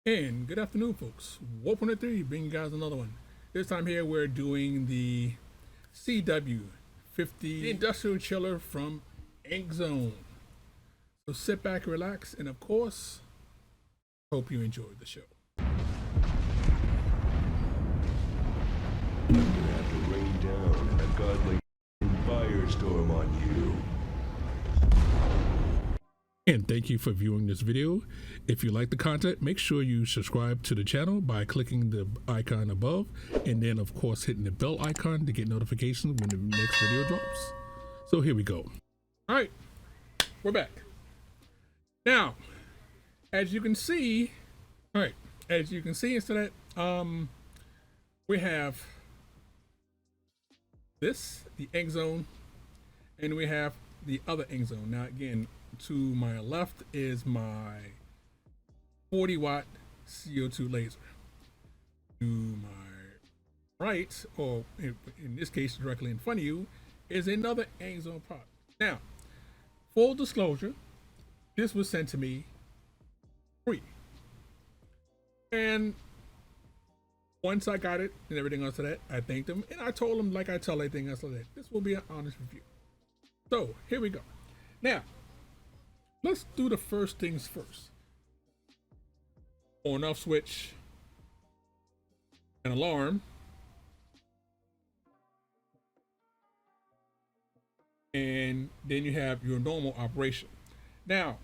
And good afternoon, folks. 1.3, bringing you guys another one. This time here, we're doing the CW50 Industrial Chiller from Ankzone. So sit back, relax, and of course, hope you enjoyed the show. I'm gonna have to rain down a godly firestorm on you. And thank you for viewing this video. If you like the content, make sure you subscribe to the channel by clicking the icon above, and then of course hitting the bell icon to get notifications when the next video drops. So here we go. All right, we're back. Now, as you can see, instead of we have this, the Ankzone, and we have the other Ankzone. Now again, to my left is my 40-watt CO2 laser. To my right, or in this case directly in front of you, is another Ankzone product. Now, full disclosure, this was sent to me free. And once I got it and everything else of that, I thanked them, and I told them, like I tell everything else like that, this will be an honest review. So here we go. Now, let's do the first things first. On off switch, an alarm, and then you have your normal operation. Now,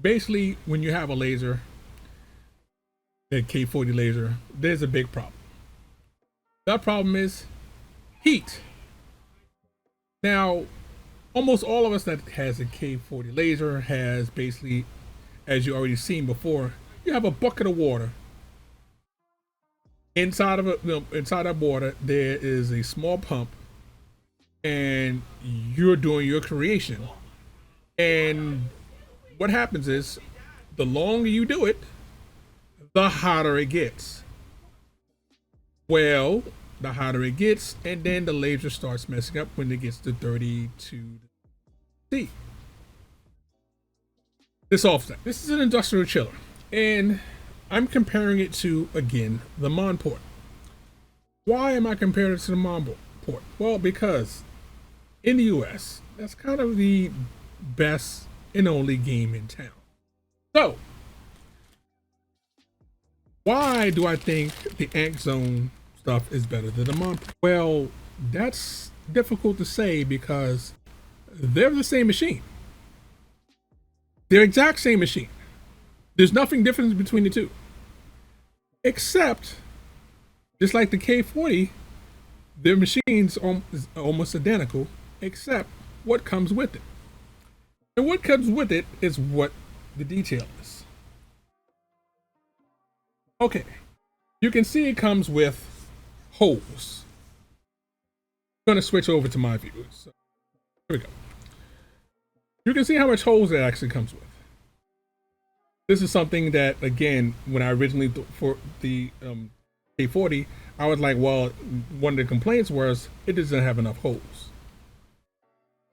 basically, when you have a laser, a K40 laser, there's a big problem. That problem is heat. Now, almost all of us that has a K40 laser has basically, as you already seen before, you have a bucket of water. Inside of inside that water, there is a small pump, and you're doing your creation. And what happens is, the longer you do it, the hotter it gets. Well, the hotter it gets, and then the laser starts messing up when it gets to 32 C. This offset. This is an industrial chiller, and I'm comparing it to, again, the monport. Why am I comparing it to the monport? Well, because in the US, that's kind of the best and only game in town. So, why do I think the Ankzone stuff is better than the monport? Well, that's difficult to say because they're the same machine. They're exact same machine. There's nothing different between the two. Except, just like the K40, their machines are almost identical, except what comes with it. And what comes with it is what the detail is. Okay, you can see it comes with holes. I'm gonna switch over to my view. So, here we go. You can see how much holes it actually comes with. This is something that, again, when I originally for the K40, I was like, well, one of the complaints was it doesn't have enough holes.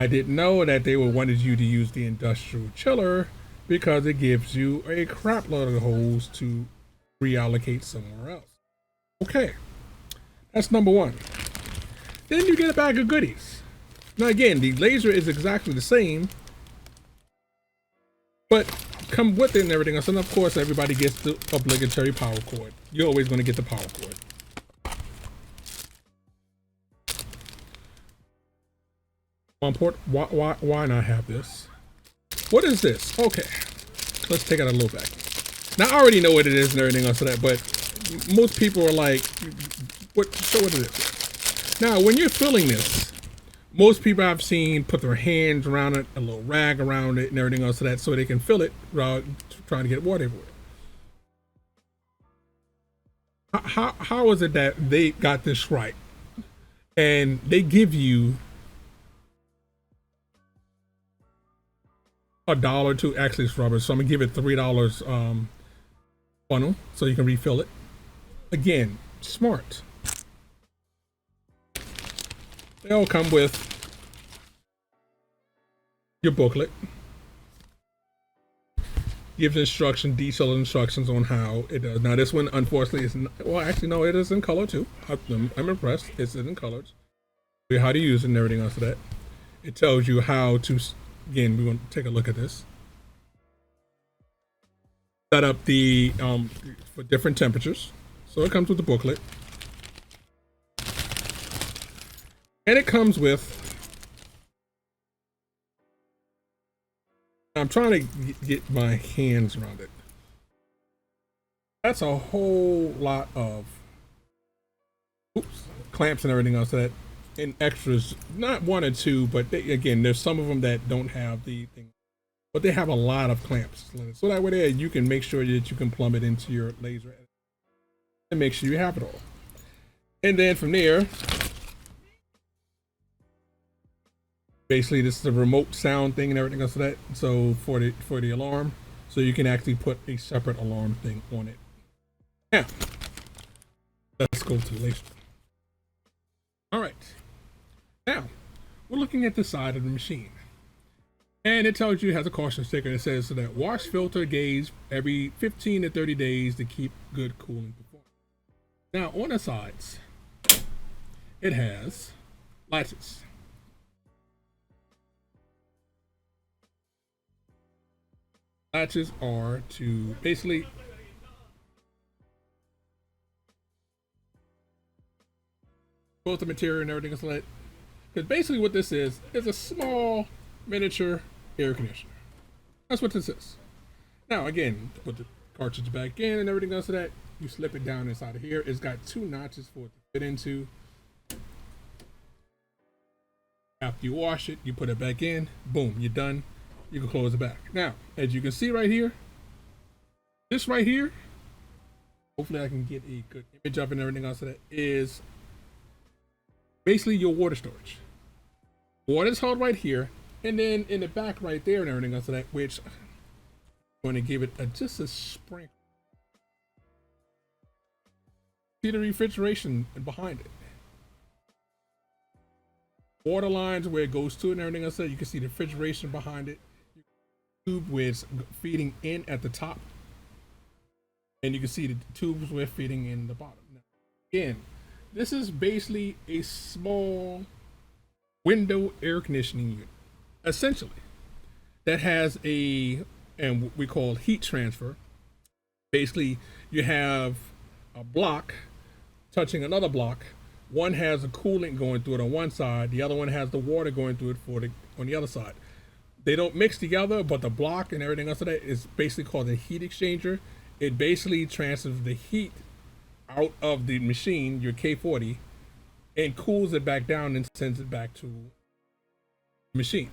I didn't know that they wanted you to use the industrial chiller because it gives you a crap load of holes to reallocate somewhere else. Okay, that's number one. Then you get a bag of goodies. Now again, the laser is exactly the same, but come with it and everything else. And of course, everybody gets the obligatory power cord. You're always going to get the power cord. Monport, why not have this? What is this? Okay, let's take out a little bag. Now I already know what it is and everything else of that, but most people are like, "What? So what is it?" Now, when you're filling this, most people I've seen put their hands around it, a little rag around it, and everything else of that, so they can fill it without trying to get water everywhere. How is it that they got this right, and they give you $1 to actually it's rubber, so I'm gonna give it $3 funnel so you can refill it. Again, smart. They all come with your booklet, gives detailed instructions on how it does. Now this one, unfortunately, is not, well, actually no, it is in color too. I'm impressed. It's in colors. How to use it and everything else of that. It tells you how to. Again, we want to take a look at this. Set up the for different temperatures. So it comes with the booklet, and it comes with. I'm trying to get my hands around it. That's a whole lot of clamps and everything else that and extras. Not one or two, but again, there's some of them that don't have the thing, but they have a lot of clamps. So that way, there you can make sure that you can plumb it into your laser and make sure you have it all. And then from there, basically this is the remote sound thing and everything else like that. So for the alarm, so you can actually put a separate alarm thing on it. Now let's go to the laser. All right, now we're looking at the side of the machine, and it tells you it has a caution sticker that says so that wash, filter, gauge every 15 to 30 days to keep good cooling performance. Now on the sides, it has latches. Latches are to basically both the material and everything else like that. Because basically what this is a small miniature air conditioner. That's what this is. Now again, to put the cartridge back in and everything else like that, you slip it down inside of here. It's got 2 notches for it to fit into. After you wash it, you put it back in, boom, you're done. You can close it back. Now, as you can see right here, this right here, hopefully I can get a good image of it and everything else of that, is basically your water storage. Water is held right here, and then in the back right there and everything else of that, which I'm going to give it just a sprinkle. See the refrigeration behind it. Water lines where it goes to and everything else. You can see the refrigeration behind it. Tube where it's feeding in at the top, and you can see the tubes where feeding in the bottom. Now, again, this is basically a small window air conditioning unit, essentially, that has and we call heat transfer. Basically, you have a block touching another block. One has a coolant going through it on one side, the other one has the water going through it on the other side. They don't mix together, but the block and everything else of that is basically called a heat exchanger. It basically transfers the heat out of the machine, your K40, and cools it back down and sends it back to the machine.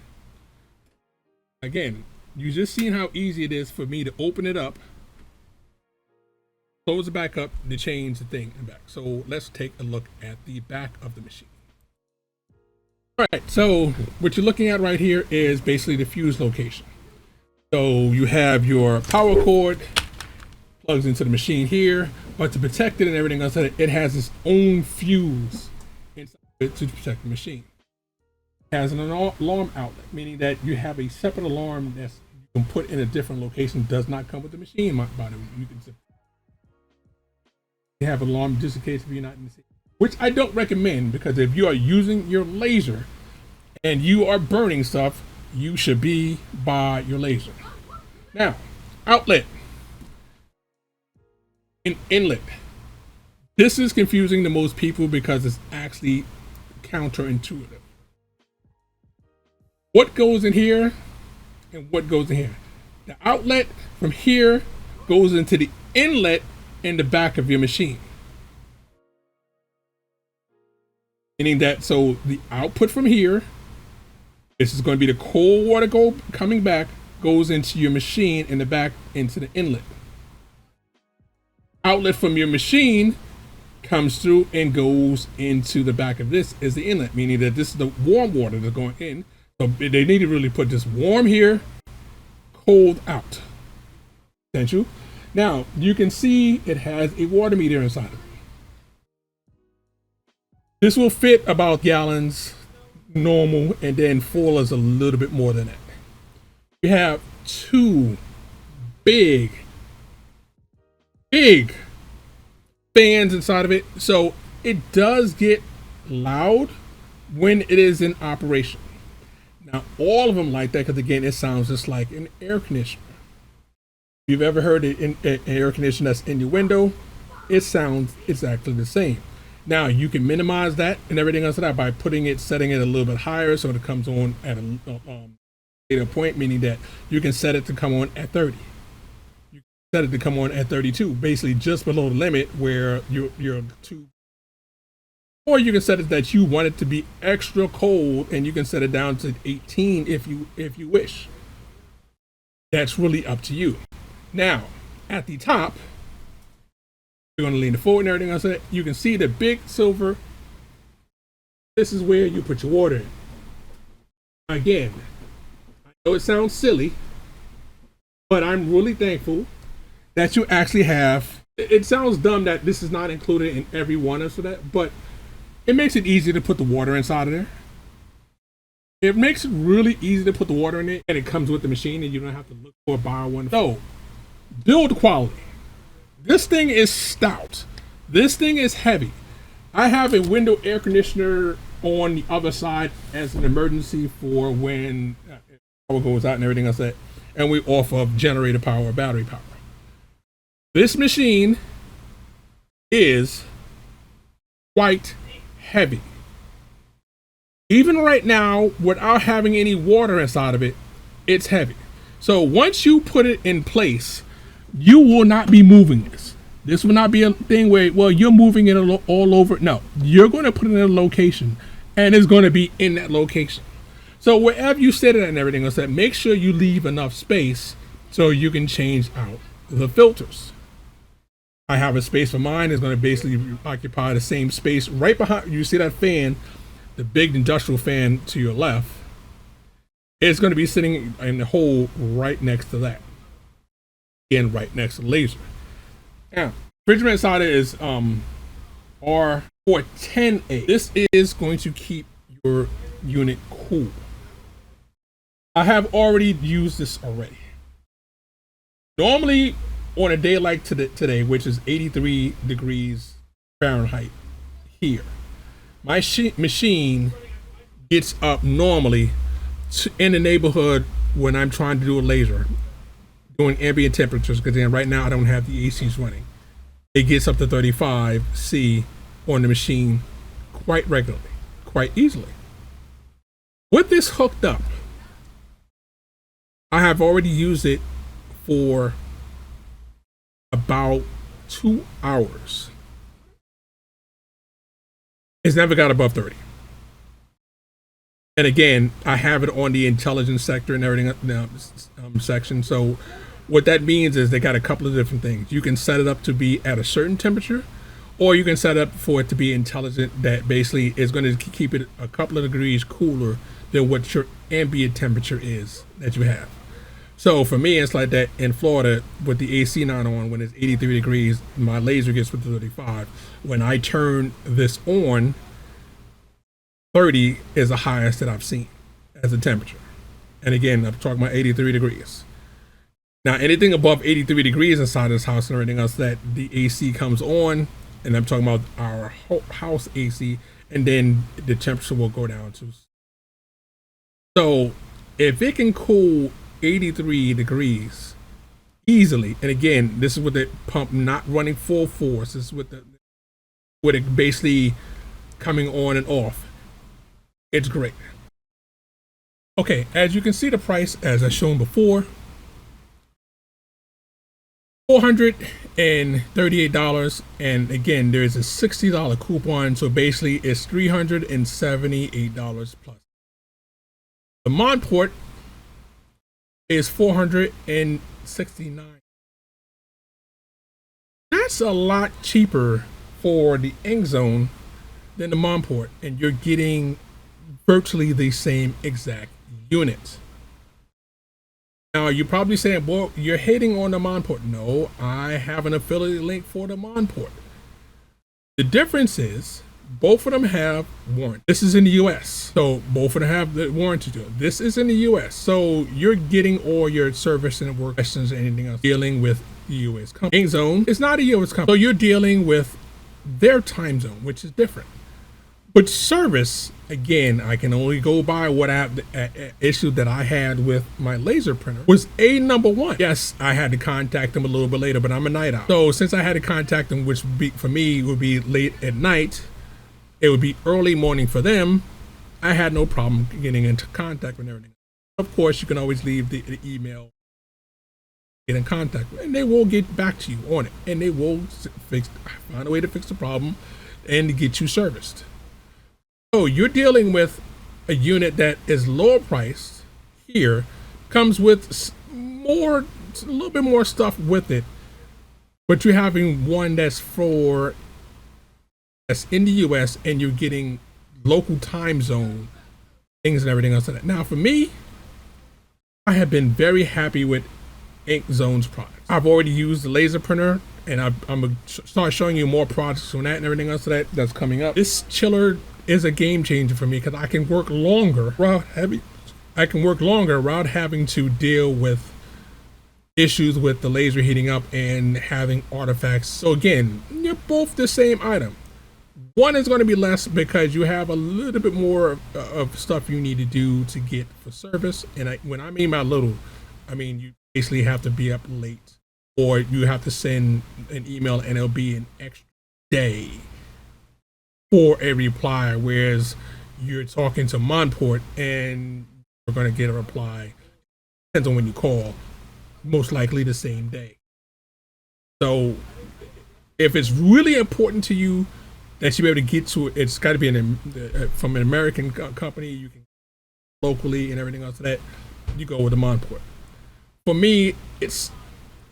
Again, you just seen how easy it is for me to open it up, close it back up, to change the thing and back. So let's take a look at the back of the machine. All right, so what you're looking at right here is basically the fuse location. So you have your power cord plugs into the machine here, but to protect it and everything else, it has its own fuse inside it to protect the machine. It has an alarm outlet, meaning that you have a separate alarm that you can put in a different location. Does not come with the machine, by the way. You have an alarm just in case if you're not in the city, which I don't recommend, because if you are using your laser and you are burning stuff, you should be by your laser. Now, outlet and inlet. This is confusing to most people because it's actually counterintuitive. What goes in here and what goes in here? The outlet from here goes into the inlet in the back of your machine. Meaning that, so the output from here, this is going to be the cold water coming back, goes into your machine in the back into the inlet. Outlet from your machine comes through and goes into the back of this is the inlet, meaning that this is the warm water that's going in. So they need to really put this warm here, cold out. Essential. Now you can see it has a water meter inside of it. This will fit about gallons normal, and then full is a little bit more than that. You have 2 big fans inside of it, so it does get loud when it is in operation. Now, all of them like that because, again, it sounds just like an air conditioner. If you've ever heard it in an air conditioner that's in your window, it sounds exactly the same. Now, you can minimize that and everything else like that by setting it a little bit higher so it comes on at a later point, meaning that you can set it to come on at 30. You can set it to come on at 32, basically just below the limit where you're too. Or you can set it that you want it to be extra cold, and you can set it down to 18 if you wish. That's really up to you. Now, at the top, you're going to lean it forward and everything else. You can see the big silver. This is where you put your water in. Again, I know it sounds silly, but I'm really thankful that you actually have. It sounds dumb that this is not included in every one of that, but it makes it easy to put the water inside of there. It makes it really easy to put the water in it, and it comes with the machine, and you don't have to look for a buy one. So, build quality. This thing is stout. This thing is heavy. I have a window air conditioner on the other side as an emergency for when power goes out and everything else that, and we off of generator power or battery power. This machine is quite heavy. Even right now, without having any water inside of it, it's heavy. So once you put it in place, you will not be moving this. This will not be a thing where, well, you're moving it all over. No, you're going to put it in a location, and it's going to be in that location. So wherever you set it and everything else, that make sure you leave enough space so you can change out the filters. I have a space for mine. It's going to basically occupy the same space right behind. You see that fan, the big industrial fan to your left. It's going to be sitting in the hole right next to that. Again, right next to the laser. Now, refrigerant inside it is R410A. This is going to keep your unit cool. I have already used this already. Normally, on a day like today, which is 83 degrees Fahrenheit here, my machine gets up normally in the neighborhood when I'm trying to do a laser, doing ambient temperatures, because then right now I don't have the ACs running. It gets up to 35 C on the machine quite regularly, quite easily. With this hooked up, I have already used it for about 2 hours. It's never got above 30. And again, I have it on the intelligence sector and everything section. So what that means is they got a couple of different things. You can set it up to be at a certain temperature, or you can set up for it to be intelligent, that basically is going to keep it a couple of degrees cooler than what your ambient temperature is that you have. So for me, it's like that in Florida with the AC not on, when it's 83 degrees, my laser gets with 35. When I turn this on, 30 is the highest that I've seen as a temperature. And again, I'm talking about 83 degrees. Now, anything above 83 degrees inside this house and everything else, that the AC comes on, and I'm talking about our house AC, and then the temperature will go down to. So if it can cool 83 degrees easily, and again, this is with the pump not running full force, this is with it basically coming on and off, it's great. Okay, as you can see, the price, as I shown before, $438, and again, there's a $60 coupon, so basically it's $378 plus. The monport is $469. That's a lot cheaper for the Ankzone than the monport, and you're getting virtually the same exact unit. Now you're probably saying, well, you're hating on the monport. No, I have an affiliate link for the monport. The difference is both of them have warranty. This is in the US, so both of them have the warranty to it. This is in the US, so you're getting all your service and work questions and anything else dealing with the US company. Ankzone is not a US company, so you're dealing with their time zone, which is different. But service, again, I can only go by what issue that I had with my laser printer was number one. Yes, I had to contact them a little bit later, but I'm a night owl. So since I had to contact them, which would be, for me would be late at night, it would be early morning for them, I had no problem getting into contact with everything. Of course, you can always leave the email, get in contact with, and they will get back to you on it, and they will find a way to fix the problem and to get you serviced. So you're dealing with a unit that is lower priced here, comes with a little bit more stuff with it, but you're having one that's in the US and you're getting local time zone things and everything else like that. Now for me, I have been very happy with Ankzone's products. I've already used the laser printer, and I'm gonna start showing you more products on that and everything else that's coming up. This chiller is a game changer for me because I can work longer without having to deal with issues with the laser heating up and having artifacts. So again, you're both the same item. One is going to be less because you have a little bit more of stuff you need to do to get for service. And when I mean by little, I mean you basically have to be up late, or you have to send an email and it'll be an extra day for a reply, whereas you're talking to Monport and you're going to get a reply, depends on when you call, most likely the same day. So if it's really important to you that you be able to get to it, it's got to be from an American company, you can locally and everything else that you go with the Monport. For me, it's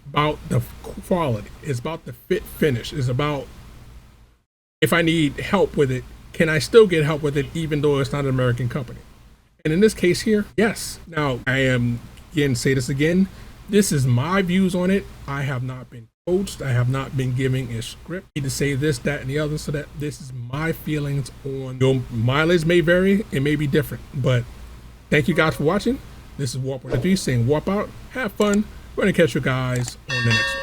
about the quality, it's about the fit finish, it's about if I need help with it, can I still get help with it even though it's not an American company? And in this case here, yes. Now, I am, again, say this again, this is my views on it. I have not been coached. I have not been giving a script. I need to say this, that, and the other, so that this is my feelings on your mileage may vary. It may be different, but thank you guys for watching. This is Warp 103 saying warp out, have fun. We're going to catch you guys on the next one.